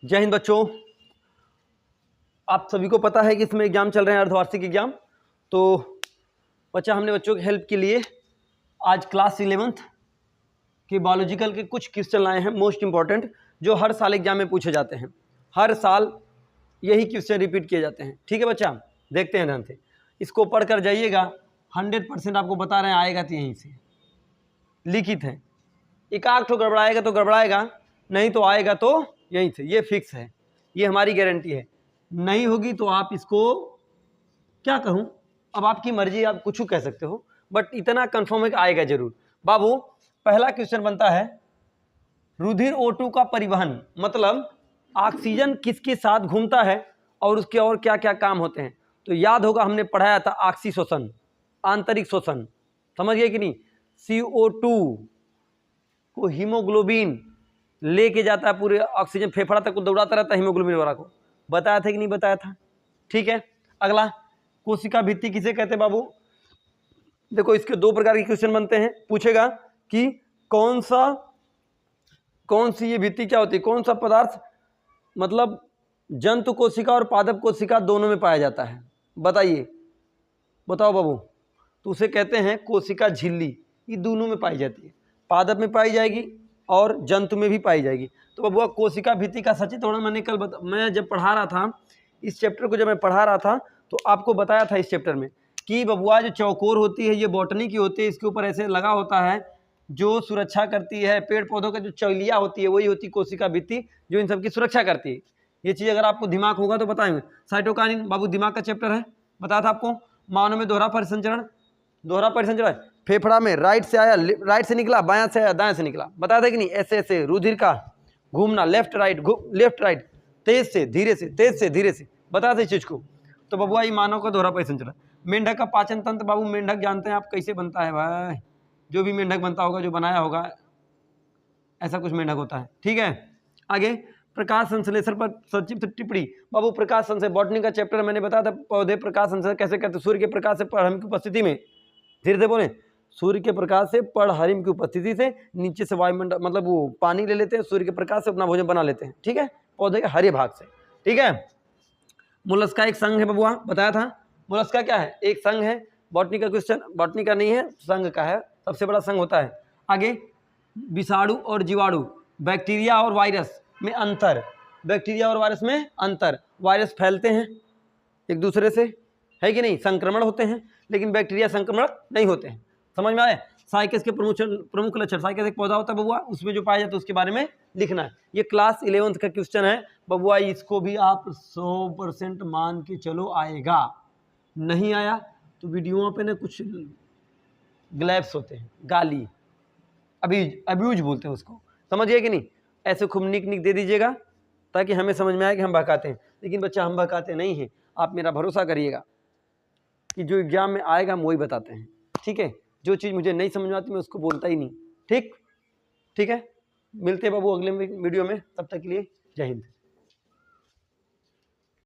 जय हिंद बच्चों। आप सभी को पता है कि इसमें एग्जाम चल रहे हैं, अर्धवार्षिक एग्जाम। तो बच्चा हमने बच्चों की हेल्प के लिए आज क्लास 11th के बायोलॉजिकल के कुछ क्वेश्चन लाए हैं, मोस्ट इंपॉर्टेंट, जो हर साल एग्जाम में पूछे जाते हैं। हर साल यही क्वेश्चन रिपीट किए जाते हैं। ठीक है बच्चा, देखते हैं ध्यान से, इसको पढ़ कर जाइएगा। 100% आपको बता रहे हैं आएगा तो यहीं से लिखित है। एक आध ठो गड़बड़ाएगा तो गड़बड़ाएगा, नहीं तो आएगा तो यहीं से, ये फिक्स है, ये हमारी गारंटी है। नहीं होगी तो आप इसको क्या कहूँ, अब आपकी मर्जी, आप कुछ कह सकते हो, बट इतना कंफर्म है कि आएगा जरूर। बाबू पहला क्वेश्चन बनता है, रुधिर O2 का परिवहन, मतलब ऑक्सीजन किसके साथ घूमता है और उसके और क्या क्या काम होते हैं। तो याद होगा हमने पढ़ाया था ऑक्सी शोषण, आंतरिक शोषण, समझ गए कि नहीं। CO2 को हीमोग्लोबिन लेके जाता है, पूरे ऑक्सीजन फेफड़ा तक को दौड़ाता रहता है हीमोग्लोबिन वाला को, बताया था कि नहीं बताया था। ठीक है, अगला कोशिका भित्ति किसे कहते हैं बाबू। देखो इसके दो प्रकार के क्वेश्चन बनते हैं, पूछेगा कि कौन सी ये भित्ति क्या होती है, कौन सा पदार्थ मतलब जंतु कोशिका और पादप कोशिका दोनों में पाया जाता है, बताइए, बताओ बाबू। तो उसे कहते हैं कोशिका झिल्ली, ये दोनों में पाई जाती है, पादप में पाई जाएगी और जंतु में भी पाई जाएगी। तो बबुआ कोशिका भित्ति का सचित्र वर्णन मैंने कल मैं जब पढ़ा रहा था इस चैप्टर को, जब मैं पढ़ा रहा था तो आपको बताया था इस चैप्टर में कि बबुआ जो चौकोर होती है ये बॉटनी की होती है, इसके ऊपर ऐसे लगा होता है जो सुरक्षा करती है। पेड़ पौधों का जो चौलिया होती है वही होती है कोशिका भित्ति, जो इन सबकी सुरक्षा करती है। ये चीज़ अगर आपको दिमाग होगा तो बताएंगे। साइटोकाइनिन बाबू दिमाग का चैप्टर है, बताया था आपको। मानव में दोहरा परिसंचरण, फेफड़ा में राइट से आया, राइट से निकला, बायां से आया, दाएं से निकला, बताया था कि नहीं। ऐसे ऐसे रुधिर का घूमना, लेफ्ट राइट, तेज से धीरे से, तेज से धीरे से, बताया था इस चीज को। तो बबुआ ये मानव का दोहरा परिसंचरण। मेंढक का पाचन तंत्र बाबू, मेंढक जानते हैं आप कैसे बनता है भाई, जो भी मेंढक बनता होगा, जो बनाया होगा, ऐसा कुछ मेंढक होता है। ठीक है, आगे प्रकाश संश्लेषण पर संक्षिप्त टिप्पणी बाबू। प्रकाश संश्लेषण बॉटनी का चैप्टर मैंने बताया था, पौधे प्रकाश संश्लेषण कैसे करते। सूर्य के प्रकाश से परहरिम की उपस्थिति में, धीरे से बोले, सूर्य के प्रकाश से परहरिम की उपस्थिति से नीचे से वायुमंडल मतलब वो पानी ले लेते हैं, सूर्य के प्रकाश से अपना भोजन बना लेते हैं। ठीक है, पौधे के हरे भाग से। ठीक है, मोलस्का एक संघ है बबुआ, बताया था। मोलस्का क्या है, एक संघ है। बॉटनी का क्वेश्चन, बॉटनी का नहीं है, संघ का है, सबसे बड़ा संघ होता है। आगे विषाणु और जीवाणु, बैक्टीरिया और वायरस में अंतर, बैक्टीरिया और वायरस में अंतर। वायरस फैलते हैं एक दूसरे से, है कि नहीं, संक्रमण होते हैं, लेकिन बैक्टीरिया संक्रमण नहीं होते हैं। समझ में आए। साइकस के प्रमुख लक्षण, साइकस एक पौधा होता है बबुआ, उसमें जो पाया जाता है उसके बारे में लिखना है। ये क्लास 11th का क्वेश्चन है बबुआ, इसको भी आप 100% मान के चलो आएगा। नहीं आया तो वीडियो पे ना कुछ ग्लैप्स होते हैं, गाली, अब्यूज बोलते हैं उसको, समझिए कि नहीं। ऐसे खूब निक दे दीजिएगा ताकि हमें समझ में आए कि हम बहकाते हैं, लेकिन बच्चा हम बहकाते नहीं हैं। आप मेरा भरोसा करिएगा कि जो एग्जाम में आएगा हम वही बताते हैं। ठीक है, जो चीज़ मुझे नहीं समझ में आती मैं उसको बोलता ही नहीं। ठीक है, मिलते हैं बाबू अगले वीडियो में, तब तक के लिए जय हिंद।